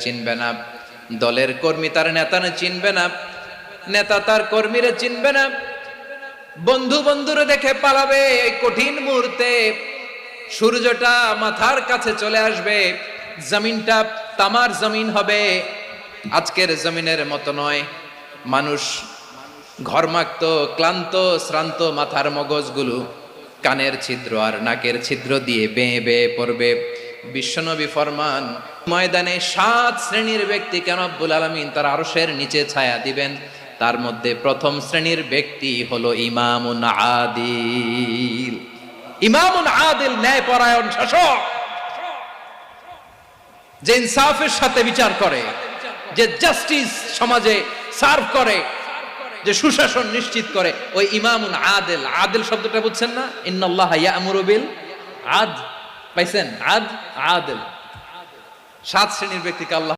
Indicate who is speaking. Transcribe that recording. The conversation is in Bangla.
Speaker 1: চিনবে না, দলের কর্মী তার নেতা চিনবে না, নেতা তার কর্মীরা চিনবে না, বন্ধু বন্ধুরে দেখে পালাবে। এই কঠিন মুহূর্তে সূর্যটা মাথার কাছে চলে আসবে, জমিনটা তামার জমিন হবে। আজকের জমিনের মতো নয়। মানুষ ঘর্মাক্ত, ক্লান্ত, শ্রান্ত মাথার মগজগুলো কানের ছিদ্র আর নাকের ছিদ্র দিয়ে বেয়ে বেয়ে পড়বে। বিশ্বনবী ফরমান, ময়দানে 7 শ্রেণীর ব্যক্তিকে রব্বুল আলামিন তার আরশের নিচে ছায়া দিবেন। তার মধ্যে প্রথম শ্রেণীর ব্যক্তি হলো ইমামুন আদিল। ইমামুন আদিল, ন্যায়পরায়ণ শাসক, যে ইনসাফের সাথে বিচার করে, যে জাস্টিস সমাজে সার্ভ করে, যে সুশাসন নিশ্চিত করে, ওই ইমামুন আদিল। আদিল শব্দটা বুঝছেন না? ইন্নাল্লাহা ইয়া'মুরু বিল আদল। পাইছেন? আদিল। 7 শ্রেণীর ব্যক্তিকে আল্লাহ